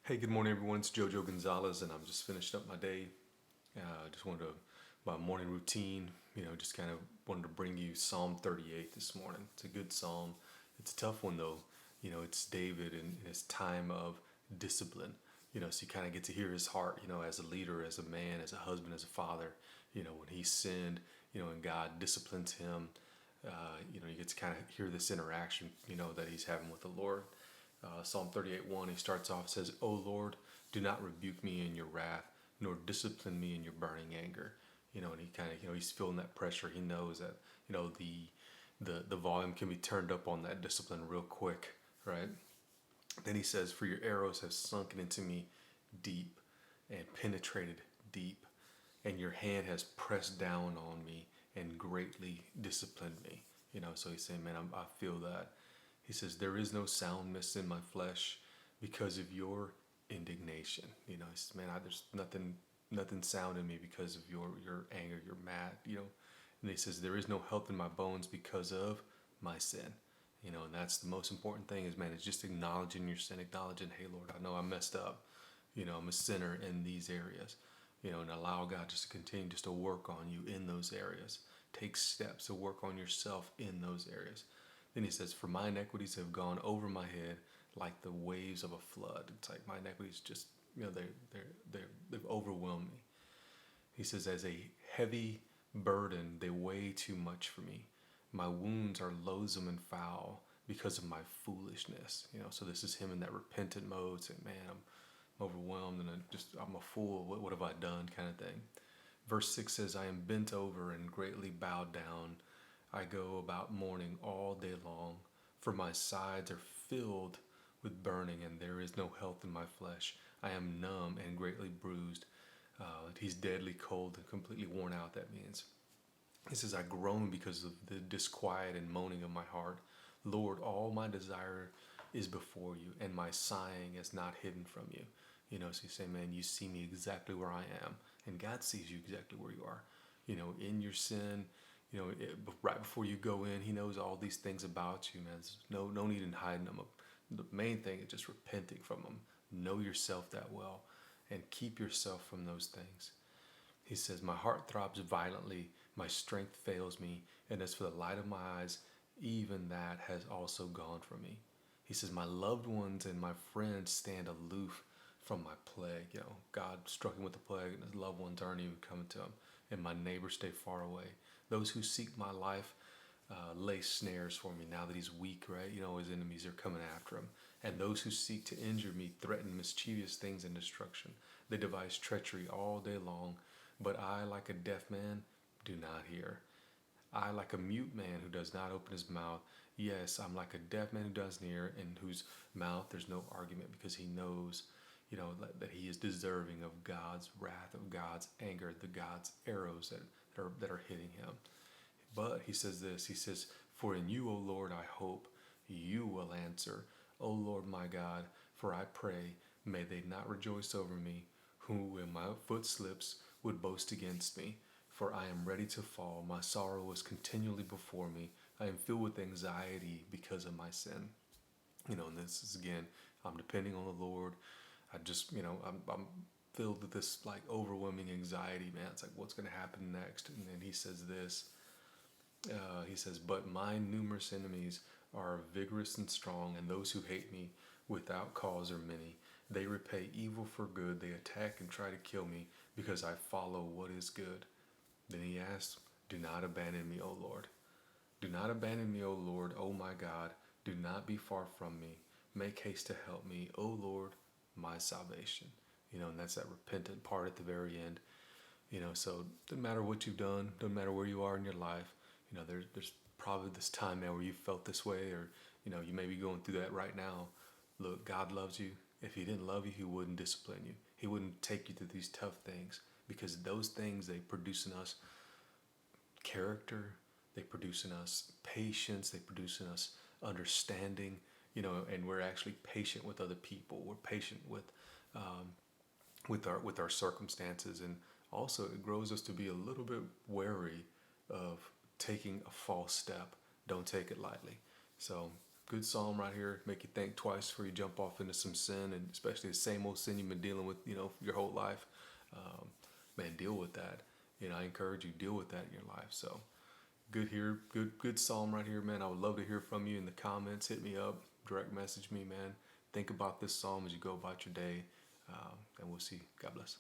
Hey, good morning, everyone. It's Jojo Gonzalez, and I'm just finished up my day. Just wanted to, my morning routine, just kind of wanted to bring you Psalm 38 this morning. It's a good psalm. It's a tough one, though. It's David in his time of discipline. So you kind of get to hear his heart, as a leader, as a man, as a husband, as a father, when he sinned, and God disciplines him. You get to kind of hear this interaction, that he's having with the Lord. Psalm 38:1, he starts off, says, "O Lord, do not rebuke me in your wrath, nor discipline me in your burning anger." And he kind of, he's feeling that pressure. He knows that, the volume can be turned up on that discipline real quick, right? Then he says, "For your arrows have sunken into me deep and penetrated deep, and your hand has pressed down on me and greatly disciplined me." So he's saying, man, I feel that. He says, "There is no soundness in my flesh because of your indignation." He says, man, there's nothing sound in me because of your anger, you're mad, And he says, "There is no health in my bones because of my sin." And that's the most important thing is, man, is just acknowledging your sin, acknowledging, hey, Lord, I know I messed up. I'm a sinner in these areas, and allow God just to continue just to work on you in those areas. Take steps to work on yourself in those areas. Then he says, "For my iniquities have gone over my head like the waves of a flood." It's like my iniquities just, they've overwhelmed me. He says, "As a heavy burden, they weigh too much for me. My wounds are loathsome and foul because of my foolishness." So this is him in that repentant mode, saying, man, I'm overwhelmed and I'm a fool. What have I done, kind of thing. Verse 6 says, "I am bent over and greatly bowed down. I go about mourning all day long, for my sides are filled with burning, and there is no health in my flesh. I am numb and greatly bruised." He's deadly cold and completely worn out, that means. He says, "I groan because of the disquiet and moaning of my heart. Lord, all my desire is before you, and my sighing is not hidden from you." So he's saying, man, you see me exactly where I am, and God sees you exactly where you are. In your sin, right before you go in, He knows all these things about you, man. There's no need in hiding them. The main thing is just repenting from them. Know yourself that well, and keep yourself from those things. He says, "My heart throbs violently, my strength fails me, and as for the light of my eyes, even that has also gone from me." He says, "My loved ones and my friends stand aloof from my plague." God struck him with the plague, and his loved ones aren't even coming to him, and my neighbors stay far away. Those who seek my life lay snares for me now that he's weak, right? His enemies are coming after him. "And those who seek to injure me threaten mischievous things and destruction. They devise treachery all day long, but I, like a deaf man, do not hear. I, like a mute man who does not open his mouth. Yes, I'm like a deaf man who doesn't hear, in whose mouth there's no argument," because he knows, that he is deserving of God's wrath, of God's anger, the God's arrows that are hitting him. But he says this, he says, "For in you, O Lord, I hope. You will answer. O Lord my God, for I pray, may they not rejoice over me, who when my foot slips would boast against me. For I am ready to fall. My sorrow is continually before me. I am filled with anxiety because of my sin." And this is, again, I'm depending on the Lord. I just, I'm filled with this like overwhelming anxiety, man. It's like, what's going to happen next? And then he says this, he says, "But my numerous enemies are vigorous and strong, and those who hate me without cause are many. They repay evil for good. They attack and try to kill me because I follow what is good." Then he asks, "Do not abandon me, O Lord. Do not abandon me, O Lord, O my God. Do not be far from me. Make haste to help me, O Lord, my salvation." And that's that repentant part at the very end. So doesn't matter what you've done, doesn't matter where you are in your life. There's probably this time now where you felt this way, or you may be going through that right now. Look, God loves you. If He didn't love you, He wouldn't discipline you. He wouldn't take you through these tough things, because those things, they produce in us character, they produce in us patience, they produce in us understanding, and we're actually patient with other people. We're patient um, with our circumstances, and also it grows us to be a little bit wary of taking a false step. Don't take it lightly. So good psalm right here. Make you think twice before you jump off into some sin, and especially the same old sin you've been dealing with, your whole life. Um, Man, deal with that. I encourage you deal with that in your life. So good here, good psalm right here, man. I would love to hear from you in the comments. Hit me up, direct message me, man. Think about this psalm as you go about your day, and we'll see. God bless.